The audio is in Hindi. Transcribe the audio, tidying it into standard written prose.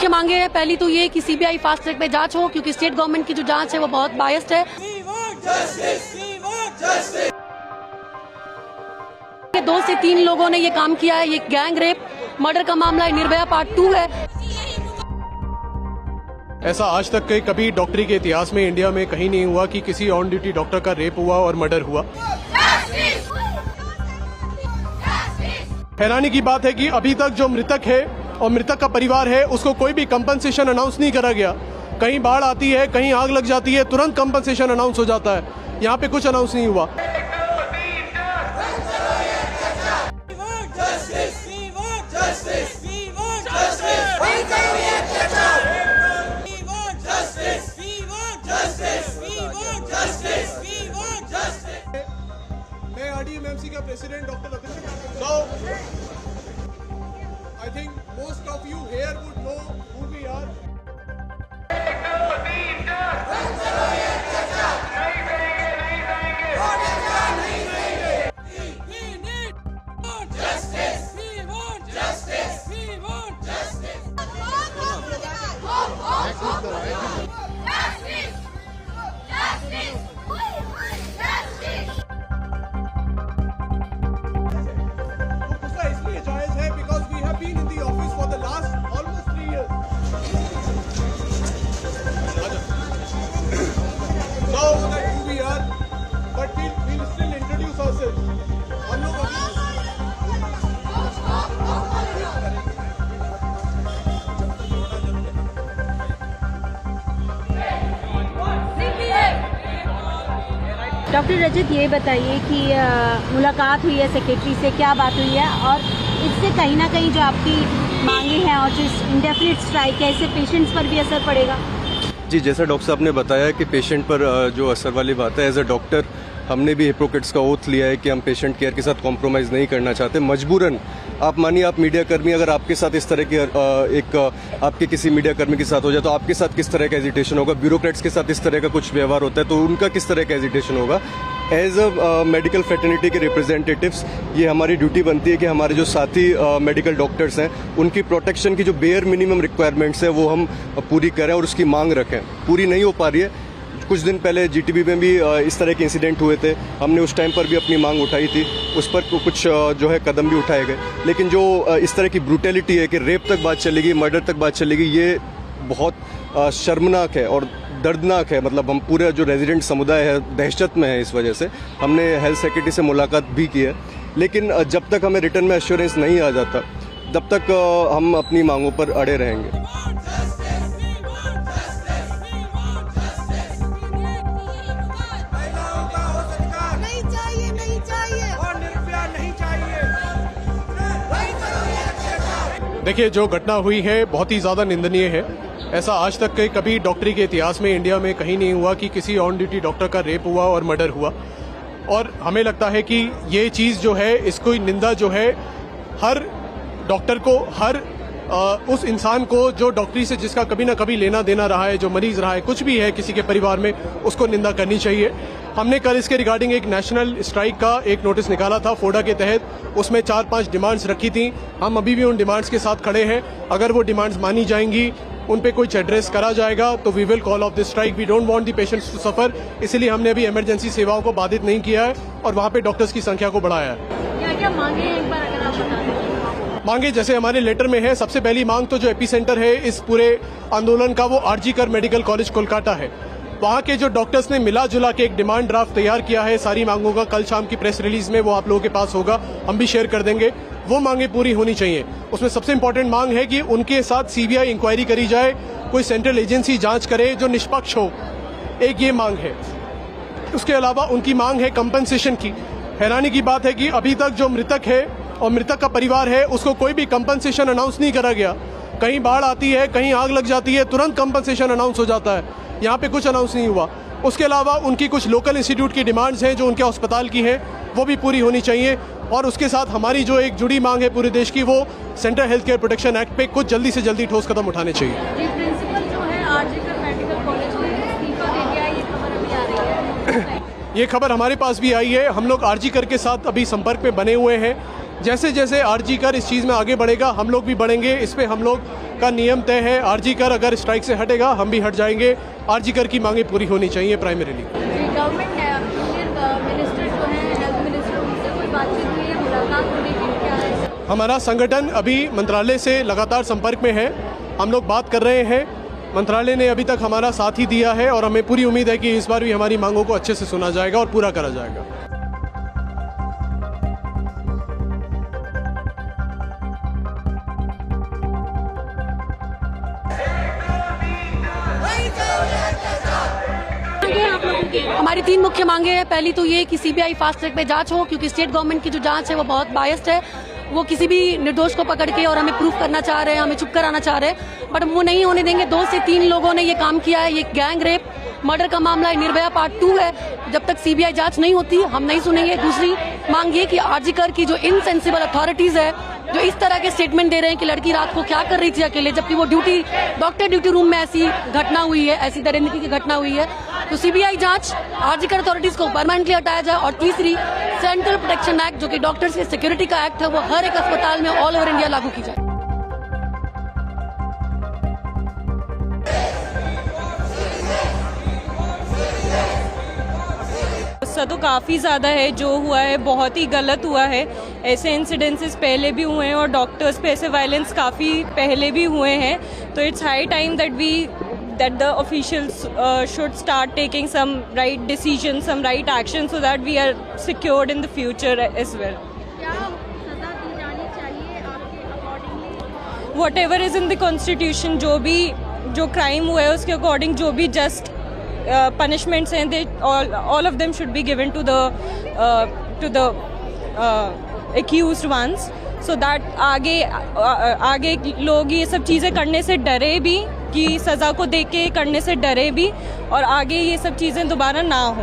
मुख्य मांगे हैं। पहली तो ये कि सीबीआई फास्ट ट्रैक पे जांच हो, क्योंकि स्टेट गवर्नमेंट की जो जांच है वो बहुत बायस्ड है। ये 2 से 3 लोगों ने ये काम किया है। ये गैंग रेप मर्डर का मामला है, निर्भया पार्ट 2 है। ऐसा आज तक के कभी डॉक्टरी के इतिहास में इंडिया में कहीं नहीं हुआ कि किसी ऑन ड्यूटी डॉक्टर का रेप हुआ और मर्डर हुआ। हैरानी की बात है कि अभी तक जो मृतक है और मृतक का परिवार है उसको कोई भी कंपनसेशन अनाउंस नहीं करा गया। कहीं बाढ़ आती है, कहीं आग लग जाती है, तुरंत कंपनसेशन अनाउंस हो जाता है। यहाँ पे कुछ अनाउंस नहीं हुआ। मैं RDMMC का president doctor So, I think most of you here would know who we are. Doctor Rajat, ये बताइए कि मुलाकात हुई है सेक्रेटरी से, क्या बात हुई है और इससे कहीं ना कहीं जो आपकी मांगे हैं और जो इंडेफिनिट स्ट्राइक है इससे पेशेंट्स पर भी असर पड़ेगा? जी, जैसा डॉक्टर साहब ने बताया कि पेशेंट पर जो असर वाली बात है, एज अ डॉक्टर हमने भी हिपोक्रेट्स का ओथ लिया है कि हम पेशेंट केयर के साथ कॉम्प्रोमाइज़ नहीं करना चाहते। मजबूरन आप मानिए, आप मीडिया कर्मी, अगर आपके साथ इस तरह की आपके किसी मीडिया कर्मी के साथ हो जाए तो आपके साथ किस तरह का एजिटेशन होगा। ब्यूरोक्रेट्स के साथ इस तरह का कुछ व्यवहार होता है तो उनका किस तरह का एजिटेशन होगा। एज अ मेडिकल फ्रेटर्निटी के रिप्रेजेंटेटिव्स ये हमारी ड्यूटी बनती है कि हमारे जो साथी मेडिकल डॉक्टर्स हैं उनकी प्रोटेक्शन की जो बेयर मिनिमम रिक्वायरमेंट्स है वो हम पूरी करें और उसकी मांग रखें। पूरी नहीं हो पा रही है। कुछ दिन पहले GTB में भी इस तरह के इंसिडेंट हुए थे, हमने उस टाइम पर भी अपनी मांग उठाई थी, उस पर कुछ जो है कदम भी उठाए गए। लेकिन जो इस तरह की ब्रूटैलिटी है कि रेप तक बात चलेगी, मर्डर तक बात चलेगी, ये बहुत शर्मनाक है और दर्दनाक है। मतलब हम पूरा जो रेजिडेंट समुदाय है दहशत में है। इस वजह से हमने हेल्थ सेक्रेटरी से मुलाकात भी की है, लेकिन जब तक हमें रिटर्न में एश्योरेंस नहीं आ जाता तब तक हम अपनी मांगों पर अड़े रहेंगे। देखिए, जो घटना हुई है बहुत ही ज़्यादा निंदनीय है। ऐसा आज तक के कभी डॉक्टरी के इतिहास में इंडिया में कहीं नहीं हुआ कि किसी ऑन ड्यूटी डॉक्टर का रेप हुआ और मर्डर हुआ। और हमें लगता है कि ये चीज़ जो है, इसको निंदा जो है हर डॉक्टर को, हर उस इंसान को जो डॉक्टरी से जिसका कभी ना कभी लेना देना रहा है, जो मरीज रहा है, कुछ भी है किसी के परिवार में, उसको निंदा करनी चाहिए। हमने कल इसके रिगार्डिंग एक नेशनल स्ट्राइक का एक नोटिस निकाला था फोडा के तहत। उसमें 4-5 डिमांड्स रखी थी। हम अभी भी उन डिमांड्स के साथ खड़े हैं। अगर वो डिमांड्स मानी जाएंगी, उन पे कुछ एड्रेस करा जाएगा तो we will call off this strike. We don't want the patients to suffer, इसलिए हमने अभी इमरजेंसी सेवाओं को बाधित नहीं किया है और वहाँ पे डॉक्टर्स की संख्या को बढ़ाया है। क्या-क्या मांगे हैं, एक बार अगर आप बता दें। मांगे जैसे हमारे लेटर में है, सबसे पहली मांग तो जो एपिसेंटर है इस पूरे आंदोलन का, वो RG कर मेडिकल कॉलेज कोलकाता है। वहाँ के जो डॉक्टर्स ने मिला जुला के एक डिमांड ड्राफ्ट तैयार किया है सारी मांगों का। कल शाम की प्रेस रिलीज में वो आप लोगों के पास होगा, हम भी शेयर कर देंगे। वो मांगे पूरी होनी चाहिए। उसमें सबसे इंपॉर्टेंट मांग है कि उनके साथ CBI इंक्वायरी करी जाए, कोई सेंट्रल एजेंसी जांच करे जो निष्पक्ष हो। एक ये मांग है। उसके अलावा उनकी मांग है कंपनसेशन की। हैरानी की बात है कि अभी तक जो मृतक है और मृतक का परिवार है उसको कोई भी कंपनसेशन अनाउंस नहीं करा गया। कहीं बाढ़ आती है, कहीं आग लग जाती है, तुरंत कंपनसेशन अनाउंस हो जाता है। यहाँ पे कुछ अनाउंस नहीं हुआ। उसके अलावा उनकी कुछ लोकल इंस्टीट्यूट की डिमांड्स हैं जो उनके अस्पताल की हैं, वो भी पूरी होनी चाहिए। और उसके साथ हमारी जो एक जुड़ी मांग है पूरे देश की, वो central health care protection act पे कुछ जल्दी से जल्दी ठोस कदम उठाने चाहिए। प्रिंसिपल जो है RG कर मेडिकल कॉलेज में इस्तीफा दे दिया, ये खबर अभी आ रही है। ये खबर हमारे पास भी आई है। हम लोग RG कर के साथ अभी संपर्क में बने हुए हैं। जैसे जैसे आरजी कर इस चीज़ में आगे बढ़ेगा हम लोग भी बढ़ेंगे। इस पे हम लोग का नियम तय है, आरजी कर अगर स्ट्राइक से हटेगा हम भी हट जाएंगे। आरजी कर की मांगे पूरी होनी चाहिए प्राइमरीली। गवर्नमेंट मिनिस्टर जो है, हेल्थ मिनिस्टर, उनसे कोई बातचीत हुई है, मुलाकात होने की क्या है? हमारा संगठन अभी मंत्रालय से लगातार संपर्क में है, हम लोग बात कर रहे हैं। मंत्रालय ने अभी तक हमारा साथ ही दिया है और हमें पूरी उम्मीद है कि इस बार भी हमारी मांगों को अच्छे से सुना जाएगा और पूरा करा जाएगा। हमारी 3 मुख्य मांगे हैं। पहली तो ये कि सीबीआई फास्ट ट्रैक पे जांच हो, क्योंकि स्टेट गवर्नमेंट की जो जांच है वो बहुत बायस्ड है। वो किसी भी निर्दोष को पकड़ के और हमें प्रूफ करना चाह रहे हैं, हमें चुप कराना चाह रहे हैं, बट वो नहीं होने देंगे। 2 से 3 लोगों ने ये काम किया है। ये गैंग रेप मर्डर का मामला है, निर्भया पार्ट 2 है। जब तक सीबीआई जांच नहीं होती हम नहीं सुनेंगे। दूसरी मांग ये कि आरजी कर की जो इनसेंसिबल अथॉरिटीज है, जो इस तरह के स्टेटमेंट दे रहे हैं कि लड़की रात को क्या कर रही थी अकेले, जबकि वो डॉक्टर ड्यूटी रूम में ऐसी घटना हुई है, ऐसी दरिंदगी की घटना हुई है, तो सीबीआई जांच, आरजी कर अथॉरिटीज को परमानेंटली हटाया जाए। और तीसरी, सेंट्रल प्रोटेक्शन एक्ट जो कि डॉक्टर्स की सिक्योरिटी का एक्ट है, वो हर एक अस्पताल में ऑल ओवर इंडिया लागू की जाए। गुस्सा तो काफ़ी ज़्यादा है, जो हुआ है बहुत ही गलत हुआ है। ऐसे इंसिडेंसेस पहले भी हुए हैं और डॉक्टर्स पे ऐसे वायलेंस काफ़ी पहले भी हुए हैं। तो it's high time that the officials should start taking some right decisions, some right action, so that we are secured in the future as well. क्या सजा दी जानी चाहिए आपके accordingly? Whatever is in the constitution, जो क्राइम हुआ है उसके अकॉर्डिंग जो भी जस्ट punishments हैं, they all of them should be given to the accused ones, so that आगे लोग ये सब चीज़ें करने से डरे भी, कि सज़ा को देख के करने से डरे भी, और आगे ये सब चीज़ें दोबारा ना हो।